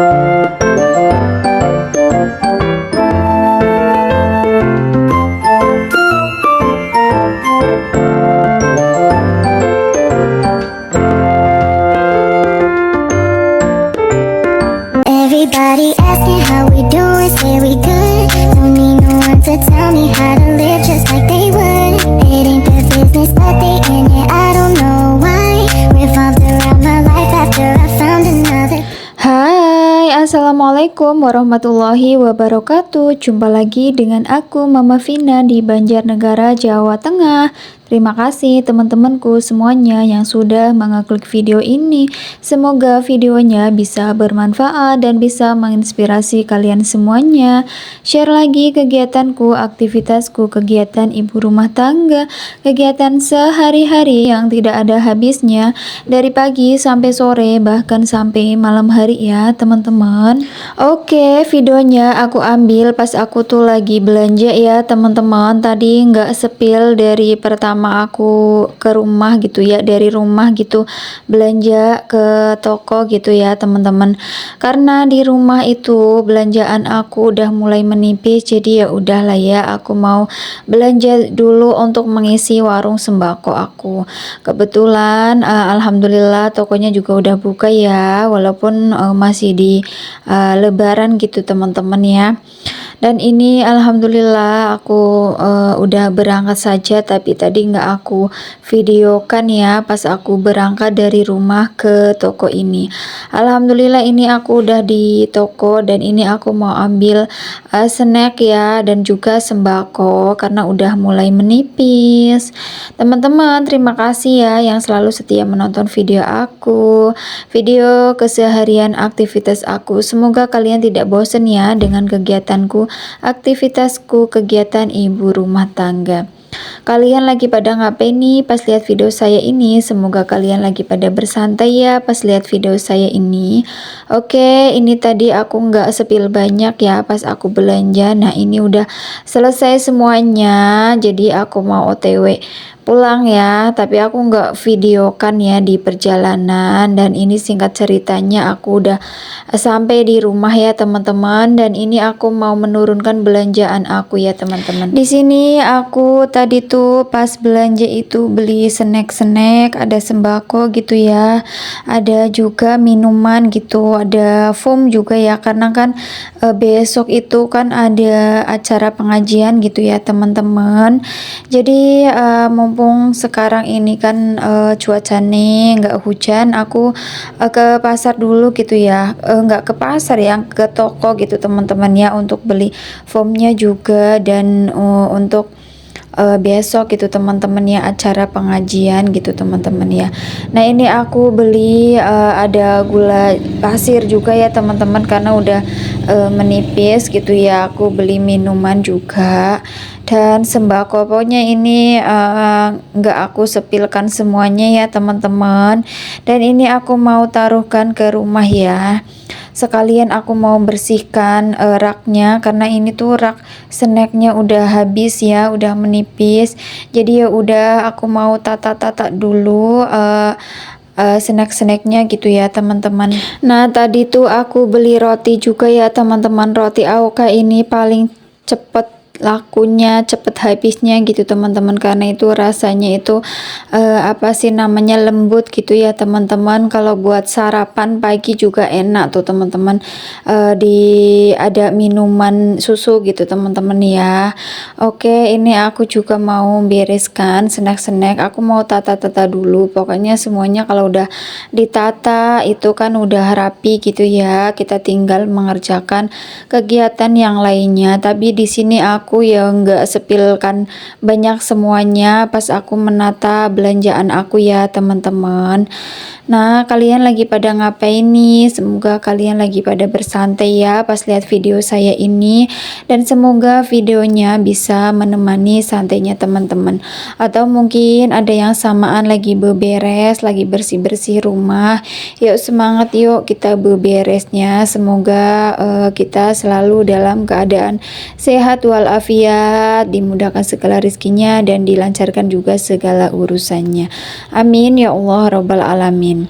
Everybody asking how we doing, say we good. Don't need no one to tell me how to live just like they would. It ain't their business, but they in it, I don't know why. Revolved around my life after I found another. Hai, assalamualaikum warahmatullahi wabarakatuh. Jumpa lagi dengan aku Mama Vina di Banjarnegara, Jawa Tengah. Terima kasih teman-temanku semuanya yang sudah mengeklik video ini. Semoga videonya bisa bermanfaat dan bisa menginspirasi kalian semuanya. Share lagi kegiatanku, aktivitasku, kegiatan ibu rumah tangga, kegiatan sehari-hari yang tidak ada habisnya, dari pagi sampai sore bahkan sampai malam hari ya teman-teman. Oke, videonya aku ambil pas aku tuh lagi belanja ya teman-teman. Tadi nggak sepil dari pertama aku ke rumah gitu ya, dari rumah gitu belanja ke toko gitu ya teman-teman. Karena di rumah itu belanjaan aku udah mulai menipis, jadi ya udahlah ya, aku mau belanja dulu untuk mengisi warung sembako aku. Kebetulan alhamdulillah tokonya juga udah buka ya, walaupun masih di lebaran gitu teman-teman ya. Dan ini alhamdulillah aku udah berangkat saja, tapi tadi nggak aku videokan ya pas aku berangkat dari rumah ke toko ini. Alhamdulillah ini aku udah di toko dan ini aku mau ambil snack ya dan juga sembako karena udah mulai menipis. Teman-teman terima kasih ya yang selalu setia menonton video aku, video keseharian aktivitas aku. Semoga kalian tidak bosan ya dengan kegiatanku, aktivitasku, kegiatan ibu rumah tangga. Kalian lagi pada ngapain nih pas lihat video saya ini? Semoga kalian lagi pada bersantai ya pas lihat video saya ini. Oke, ini tadi aku nggak sepil banyak ya pas aku belanja. Nah ini udah selesai semuanya, jadi aku mau OTW pulang ya, tapi aku nggak videokan ya di perjalanan. Dan ini singkat ceritanya aku udah sampai di rumah ya teman-teman, dan ini aku mau menurunkan belanjaan aku ya teman-teman. Di sini aku tadi tuh pas belanja itu beli snack-snack, ada sembako gitu ya, ada juga minuman gitu, ada foam juga ya, karena kan besok itu kan ada acara pengajian gitu ya teman-teman. Jadi mumpung sekarang ini kan cuaca nih nggak hujan, aku ke pasar dulu gitu ya, nggak ke pasar ya, ke toko gitu teman-teman ya, untuk beli foamnya juga dan untuk besok gitu teman-teman ya, acara pengajian gitu teman-teman ya. Nah ini aku beli ada gula pasir juga ya teman-teman, karena udah menipis gitu ya. Aku beli minuman juga dan sembako. Pokoknya ini nggak aku sepilkan semuanya ya teman-teman, dan ini aku mau taruhkan ke rumah ya. Sekalian aku mau bersihkan raknya, karena ini tuh rak snacknya udah habis ya, udah menipis. Jadi ya udah aku mau tata-tata dulu snack-snacknya gitu ya teman-teman. Nah tadi tuh aku beli roti juga ya teman-teman. Roti Aoka ini paling cepet lakunya, cepet habisnya gitu teman-teman, karena itu rasanya itu apa sih namanya, lembut gitu ya teman-teman. Kalau buat sarapan pagi juga enak tuh teman-teman, ada minuman susu gitu teman-teman ya. Oke, ini aku juga mau bereskan snack-snack, aku mau tata-tata dulu. Pokoknya semuanya kalau udah ditata itu kan udah rapi gitu ya, kita tinggal mengerjakan kegiatan yang lainnya. Tapi di sini aku ya nggak sepilkan banyak semuanya pas aku menata belanjaan aku ya teman-teman. Nah kalian lagi pada ngapain nih? Semoga kalian lagi pada bersantai ya pas lihat video saya ini, dan semoga videonya bisa menemani santainya teman-teman. Atau mungkin ada yang samaan lagi beberes, lagi bersih-bersih rumah. Yuk semangat, yuk kita beberesnya. Semoga kita selalu dalam keadaan sehat walafiat walafiat, dimudahkan segala rizkinya, dan dilancarkan juga segala urusannya. Amin ya Allah Rabbal Alamin.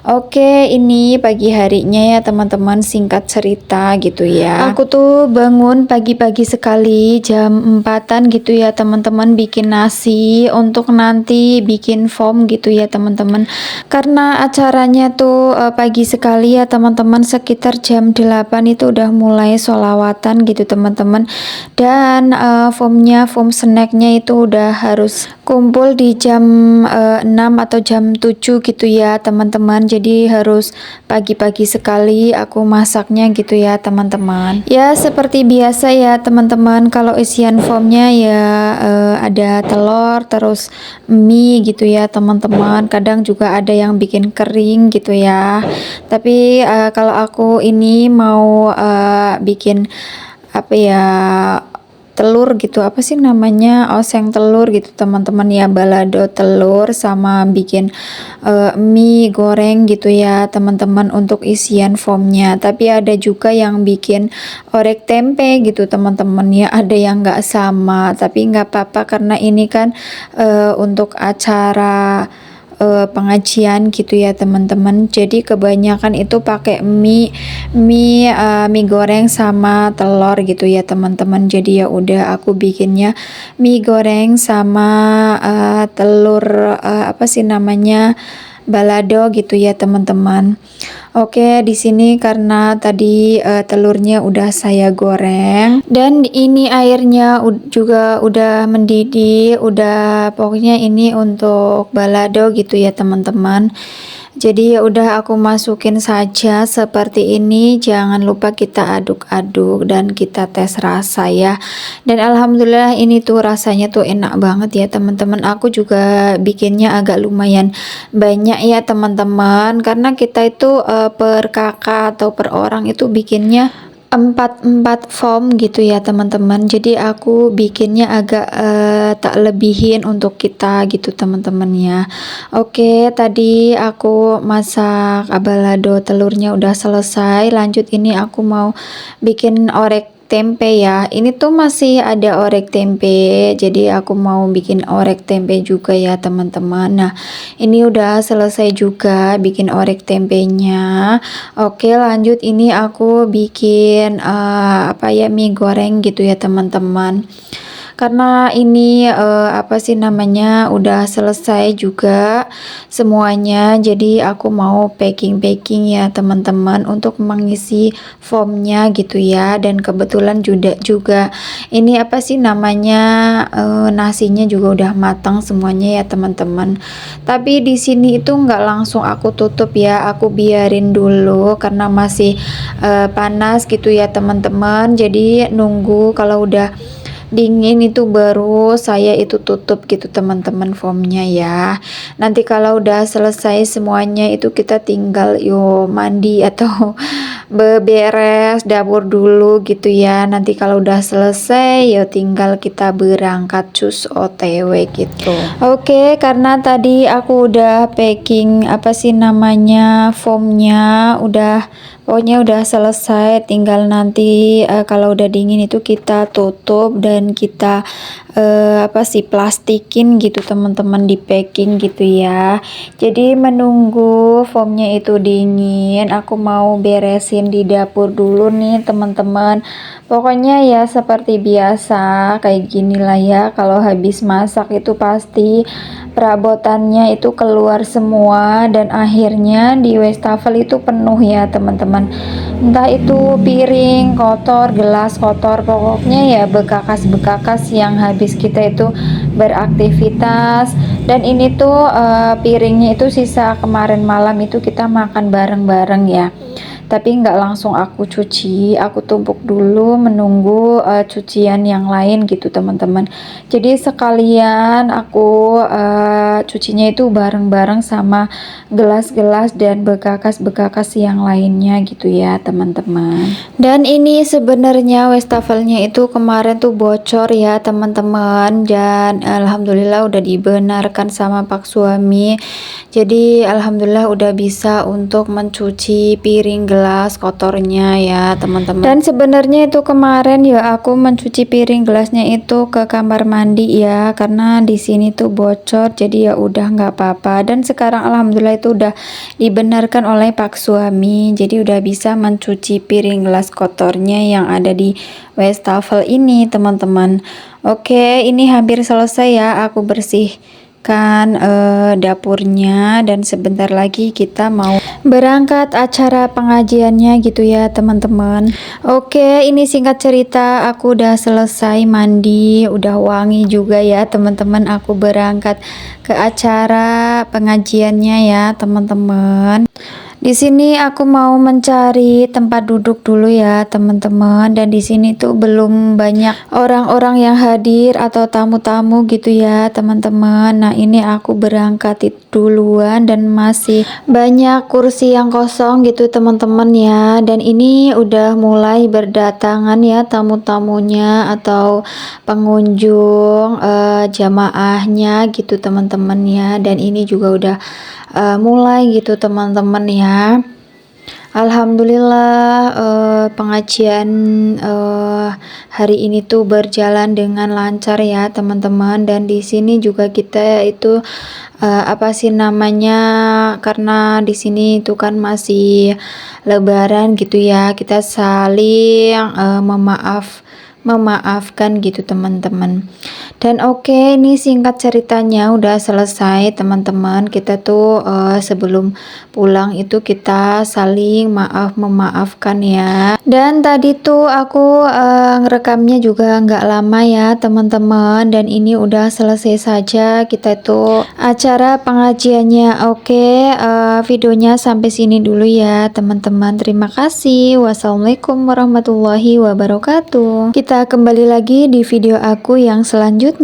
Oke, ini pagi harinya ya teman-teman, singkat cerita gitu ya. Aku tuh bangun pagi-pagi sekali jam 4-an gitu ya teman-teman, bikin nasi untuk nanti bikin form gitu ya teman-teman. Karena acaranya tuh pagi sekali ya teman-teman, sekitar jam 8 itu udah mulai sholawatan gitu teman-teman. Dan form snacknya itu udah harus kumpul di jam 6 atau jam 7 gitu ya teman-teman. Jadi harus pagi-pagi sekali aku masaknya gitu ya teman-teman. Ya seperti biasa ya teman-teman, kalau isian formnya ya ada telur, terus mie gitu ya teman-teman. Kadang juga ada yang bikin kering gitu ya. Tapi kalau aku ini mau bikin apa ya, telur gitu, apa sih namanya, oseng telur gitu teman-teman ya, balado telur sama bikin mie goreng gitu ya teman-teman untuk isian formnya. Tapi ada juga yang bikin orek tempe gitu teman-teman ya, ada yang nggak sama, tapi nggak apa-apa karena ini kan untuk acara pengajian gitu ya teman-teman. Jadi kebanyakan itu pakai mie goreng sama telur gitu ya teman-teman. Jadi ya udah aku bikinnya mie goreng sama telur apa sih namanya, balado gitu ya teman-teman. Oke, di sini karena tadi telurnya udah saya goreng dan ini airnya juga udah mendidih, udah pokoknya ini untuk balado gitu ya teman-teman. Jadi ya udah aku masukin saja seperti ini, jangan lupa kita aduk-aduk dan kita tes rasa ya. Dan alhamdulillah ini tuh rasanya tuh enak banget ya teman-teman. Aku juga bikinnya agak lumayan banyak ya teman-teman, karena kita itu per kakak atau per orang itu bikinnya 4 form gitu ya teman-teman. Jadi aku bikinnya agak tak lebihin untuk kita gitu teman-teman ya. Oke, tadi aku masak balado telurnya udah selesai. Lanjut ini aku mau bikin orek tempe ya. Ini tuh masih ada orek tempe, jadi aku mau bikin orek tempe juga ya teman-teman. Nah ini udah selesai juga bikin orek tempenya. Oke, lanjut ini aku bikin apa ya, mie goreng gitu ya teman-teman. Karena ini apa sih namanya, udah selesai juga semuanya, jadi aku mau packing ya teman-teman untuk mengisi formnya gitu ya. Dan kebetulan juga ini apa sih namanya, nasinya juga udah matang semuanya ya teman-teman. Tapi di sini itu nggak langsung aku tutup ya, aku biarin dulu karena masih panas gitu ya teman-teman. Jadi nunggu kalau udah dingin itu baru saya itu tutup gitu teman-teman formnya ya. Nanti kalau udah selesai semuanya itu kita tinggal yuk mandi atau beberes dapur dulu gitu ya. Nanti kalau udah selesai ya tinggal kita berangkat cus OTW gitu. Oke, karena tadi aku udah packing apa sih namanya, formnya udah, pokoknya udah selesai, tinggal nanti kalau udah dingin itu kita tutup dan kita apa sih, plastikin gitu teman-teman, di packing gitu ya. Jadi menunggu formnya itu dingin, aku mau beresin di dapur dulu nih teman-teman. Pokoknya ya seperti biasa kayak gini lah ya, kalau habis masak itu pasti perabotannya itu keluar semua dan akhirnya di wastafel itu penuh ya teman-teman. Entah itu piring kotor, gelas kotor, pokoknya ya bekas-bekas yang habis kita itu beraktivitas. Dan ini tuh piringnya itu sisa kemarin malam itu kita makan bareng-bareng ya. Tapi nggak langsung aku cuci, aku tumpuk dulu menunggu cucian yang lain gitu teman-teman. Jadi sekalian aku cucinya itu bareng-bareng sama gelas-gelas dan bekas-bekas yang lainnya gitu ya teman-teman. Dan ini sebenarnya wastafelnya itu kemarin tuh bocor ya teman-teman, dan alhamdulillah udah dibenarkan sama pak suami. Jadi alhamdulillah udah bisa untuk mencuci piring, gelas kotornya ya teman-teman. Dan sebenarnya itu kemarin ya aku mencuci piring gelasnya itu ke kamar mandi ya, karena di sini tuh bocor, jadi ya udah nggak apa-apa. Dan sekarang alhamdulillah itu udah dibenarkan oleh Pak suami, jadi udah bisa mencuci piring gelas kotornya yang ada di wastafel ini teman-teman. Oke, ini hampir selesai ya aku bersihkan dapurnya, dan sebentar lagi kita mau berangkat acara pengajiannya gitu ya teman-teman. Oke, ini singkat cerita aku udah selesai mandi, udah wangi juga ya teman-teman. Aku berangkat ke acara pengajiannya ya teman-teman. Di sini aku mau mencari tempat duduk dulu ya teman-teman, dan di sini tuh belum banyak orang-orang yang hadir atau tamu-tamu gitu ya teman-teman. Nah, ini aku berangkat duluan dan masih banyak kursi yang kosong gitu teman-teman ya. Dan ini udah mulai berdatangan ya tamu-tamunya atau pengunjung jamaahnya gitu teman-teman ya. Dan ini juga udah mulai gitu teman-teman ya. Alhamdulillah pengajian hari ini tuh berjalan dengan lancar ya teman-teman. Dan di sini juga kita itu apa sih namanya, karena di sini itu kan masih lebaran gitu ya, kita saling memaafkan gitu teman-teman. Dan oke, ini singkat ceritanya udah selesai teman-teman. Kita tuh sebelum pulang itu kita saling memaafkan ya. Dan tadi tuh aku ngerekamnya juga nggak lama ya teman-teman, dan ini udah selesai saja kita tuh acara pengajiannya. Oke, videonya sampai sini dulu ya teman-teman. Terima kasih. Wassalamualaikum warahmatullahi wabarakatuh. Kita kembali lagi di video aku yang selanjutnya.